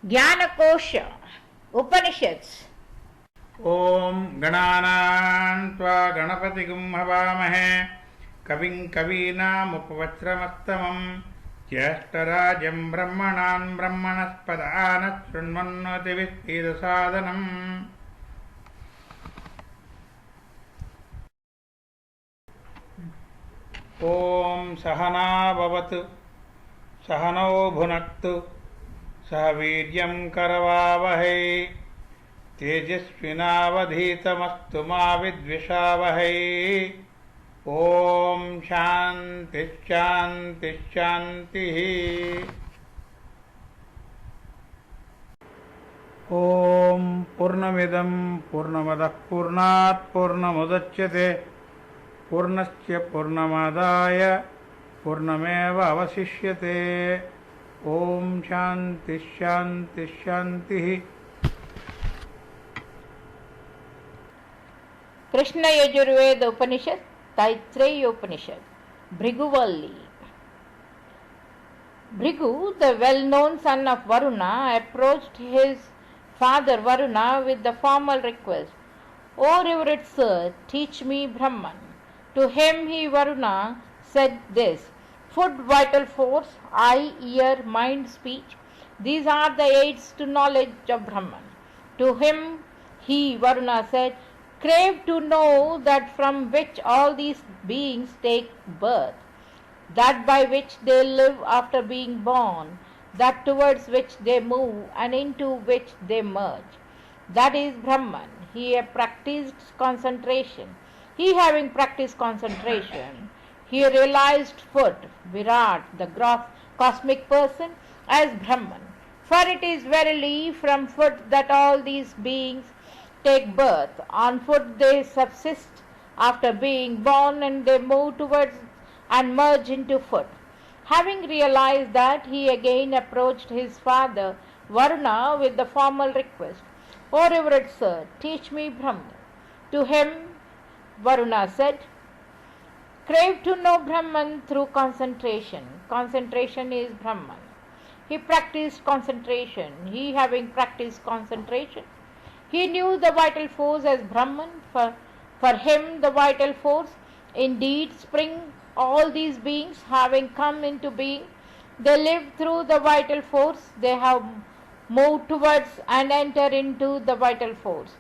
Jnanakosha Upanishads. ओम गणानां त्वा गणपतिगुं हवामहे कविं कवीनामुपवज्रमस्तमं ज्येष्ठराजं ब्रह्मणां ब्रह्मणस्पदान शृण्वन्नोतिभिः ओम सहना भवतु सहनौ भुनक्तु सह वीर्यं करवावहै तेजस्विनावधीतमस्तु मा विद्विषावहै। ओम शांति शांति शांति। ओम पूर्णमिदं पूर्णमदः पूर्णात् पूर्णमुदच्यते पूर्णस्य पूर्णमादाय पूर्णमेव अवशिष्यते। ओम शांति शांति शांति। Krishna Yajurveda Upanishad, Traitreya Upanishad, Brighu Valli. Brighu, the well-known son of Varuna, approached his father Varuna with the formal request, "O revered sir, teach me Brahman." To him he Varuna said this: "Food, vital force, eye, ear, mind, speech, these are the aids to knowledge of Brahman." To him he Varuna said, "Crave to know that from which all these beings take birth, that by which they live after being born, that towards which they move and into which they merge. That is Brahman." He practiced concentration. He having practiced concentration, he realized foot, Virat, the cosmic person, as Brahman. For it is verily from foot that all these beings take birth. On foot they subsist after being born, and they move towards and merge into foot. Having realized that, he again approached his father Varuna with the formal request, "O revered sir, teach me Brahman." To him Varuna said, "Crave to know Brahman through concentration. Concentration is Brahman." He practiced concentration. He having practiced concentration, he knew the vital force as Brahman. For him the vital force indeed spring all these beings having come into being. They live through the vital force. They have moved towards and enter into the vital force.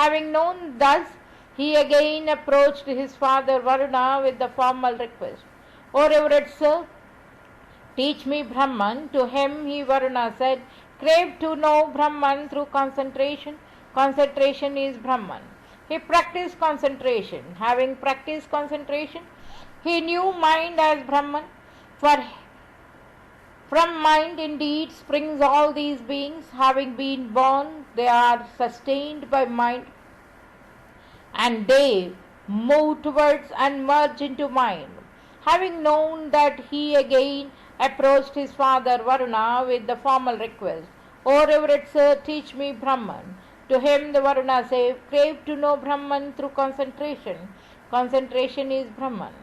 Having known thus, he again approached his father Varuna with the formal request, "O revered sir, teach me Brahman." To him he Varuna said, "Crave to know Brahman through concentration. Concentration is Brahman." He practiced concentration. Having practiced concentration, he knew mind as Brahman. For from mind indeed springs all these beings. Having been born, they are sustained by mind, and they move towards and merge into mind. Having known that, he again approached his father Varuna with the formal request, "O revered sir, teach me Brahman." To him the Varuna said, "Crave to know Brahman through concentration. Concentration is Brahman."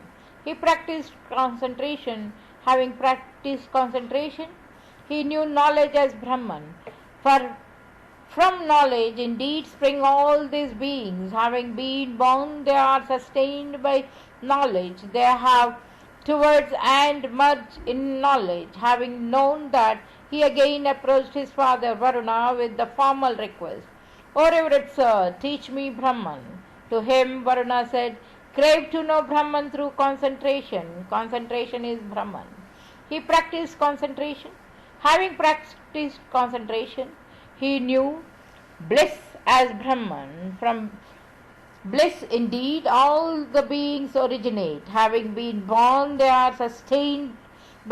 He practiced concentration. Having practiced concentration, he knew knowledge as Brahman. For from knowledge indeed spring all these beings. Having been born, they are sustained by knowledge. They have towards and merge in knowledge. Having known that, he again approached his father Varuna with the formal request, "O revered sir, teach me Brahman." To him Varuna said, "Crave to know Brahman through concentration. Concentration is Brahman." He practiced concentration. Having practiced concentration, he knew bliss as Brahman. From bliss indeed all the beings originate. Having been born, they are sustained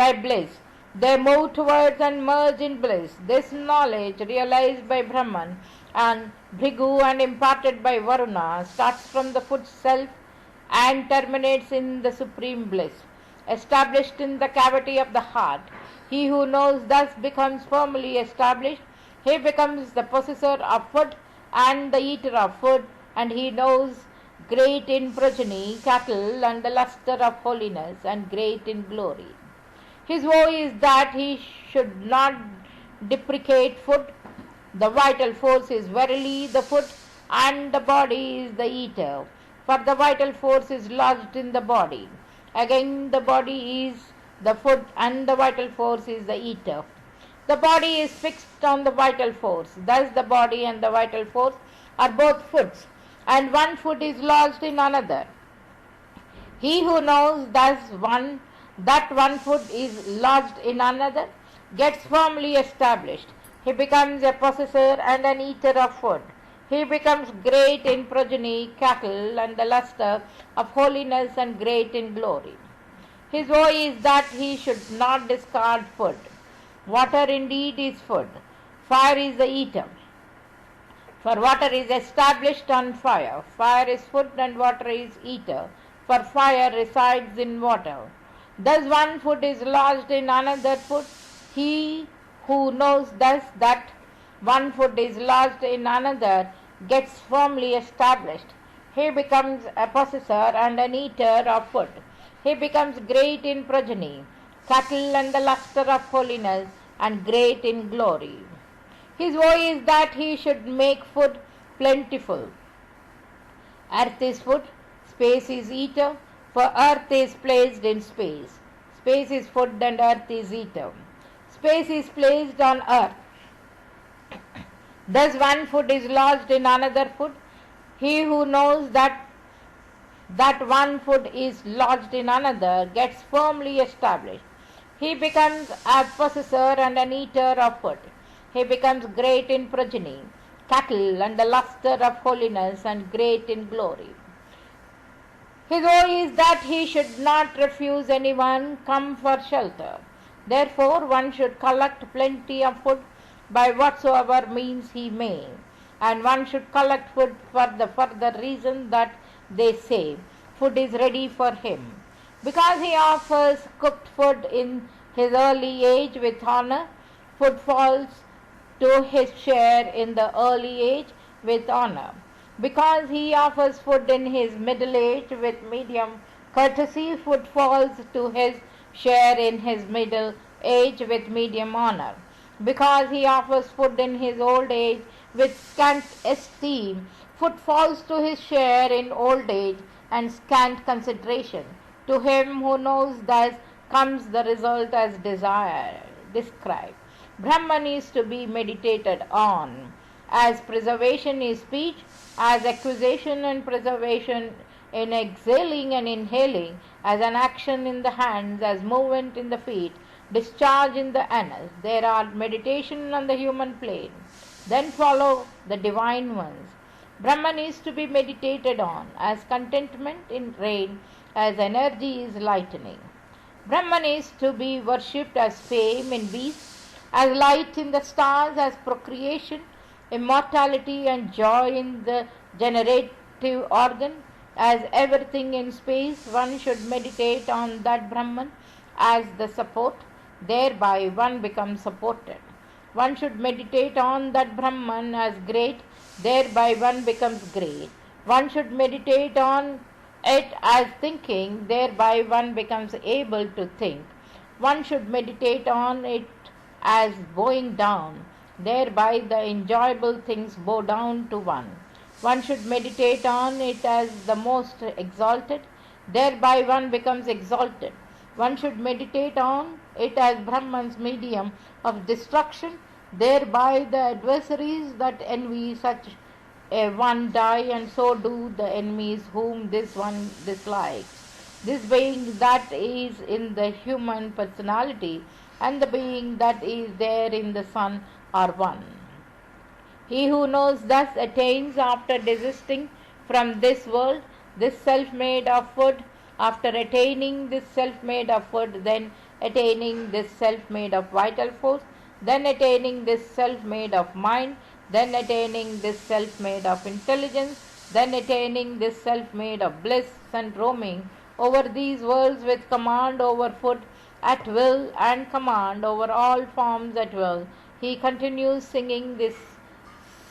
by bliss. They move towards and merge in bliss. This knowledge, realized by Brahman and Brighu and imparted by Varuna, starts from the foot self and terminates in the supreme bliss, established in the cavity of the heart. He who knows thus becomes firmly established. He becomes the possessor of food and the eater of food, and he knows great in progeny, cattle, and the luster of holiness, and great in glory. His woe is that he should not deprecate food. The vital force is verily the food, and the body is the eater. For the vital force is lodged in the body. Again, the body is the food, and the vital force is the eater. The body is fixed on the vital force. Thus, the body and the vital force are both foods, and one food is lodged in another. He who knows that one food is lodged in another gets firmly established. He becomes a possessor and an eater of food. He becomes great in progeny, cattle, and the luster of holiness, and great in glory. His woe is that he should not discard food. Water indeed is food. Fire is the eater. For water is established on fire. Fire is food and water is eater. For fire resides in water. Thus one food is lodged in another food. He who knows thus that one food is lodged in another gets firmly established. He becomes a possessor and an eater of food. He becomes great in progeny, cattle, and the luster of holiness, and great in glory. His woe is that he should make food plentiful. Earth is food, space is eater, for earth is placed in space. Space is food and earth is eater. Space is placed on earth. Thus one food is lodged in another food. He who knows that one food is lodged in another gets firmly established. He becomes a possessor and an eater of food. He becomes great in progeny, cattle, and the luster of holiness, and great in glory. His woe is that he should not refuse anyone come for shelter. Therefore one should collect plenty of food by whatsoever means he may, and one should collect food for the further reason that they say food is ready for him. Because he offers cooked food in his early age with honor, food falls to his share in the early age with honor. Because he offers food in his middle age with medium courtesy, food falls to his share in his middle age with medium honor. Because he offers food in his old age with scant esteem, food falls to his share in old age and scant consideration. To him who knows thus comes the result as described. Brahman is to be meditated on. As preservation is speech, as acquisition and preservation in exhaling and inhaling, as an action in the hands, as movement in the feet, discharge in the anus, there are meditation on the human plane. Then follow the divine ones. Brahman is to be meditated on as contentment in rain, as energy is lightning. Brahman is to be worshipped as fame in beasts, as light in the stars, as procreation, immortality, and joy in the generative organ, as everything in space. One should meditate on that Brahman as the support, thereby one becomes supported. One should meditate on that Brahman as great, thereby one becomes great. One should meditate on it as thinking, thereby one becomes able to think. One should meditate on it as bowing down, thereby the enjoyable things bow down to one. One should meditate on it as the most exalted, thereby one becomes exalted. One should meditate on it as Brahman's medium of destruction, thereby the adversaries that envy such a one die, and so do the enemies whom this one dislikes. This being that is in the human personality and the being that is there in the sun are one. He who knows thus attains, after desisting from this world, this self-made of food, after attaining this self-made of food, then attaining this self-made of vital force, then attaining this self-made of mind, then attaining this self-made of intelligence, then attaining this self-made of bliss, and roaming over these worlds with command over food at will and command over all forms at will. He continues singing this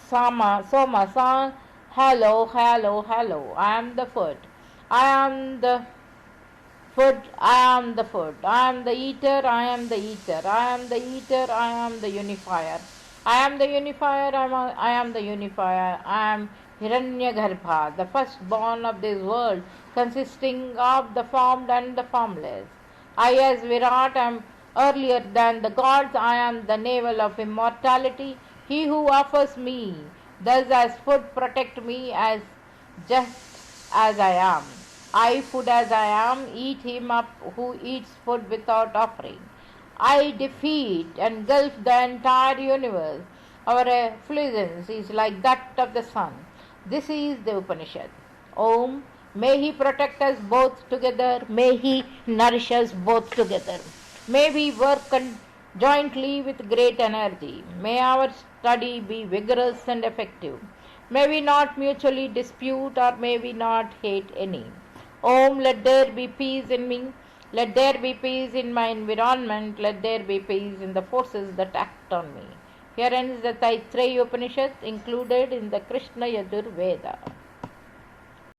Soma song. Hello, hello, hello. I am the food. I am the Food, I am the food. I am the eater, I am the eater. I am the eater, I am the unifier. I am the unifier, I am the unifier. I am Hiranyagarbha, the firstborn of this world, consisting of the formed and the formless. I, as Virat, am earlier than the gods. I am the navel of immortality. He who offers me, thus as food, protect me as just as I am. I, food as I am, eat him up who eats food without offering. I defeat and engulf the entire universe. Our effulgence is like that of the sun. This is the Upanishad. Om. May He protect us both together. May He nourish us both together. May we work jointly with great energy. May our study be vigorous and effective. May we not mutually dispute, or may we not hate any. Om, let there be peace in me. Let there be peace in my environment. Let there be peace in the forces that act on me. Here ends the Traitreya Upanishad included in the Krishna Yajur Veda.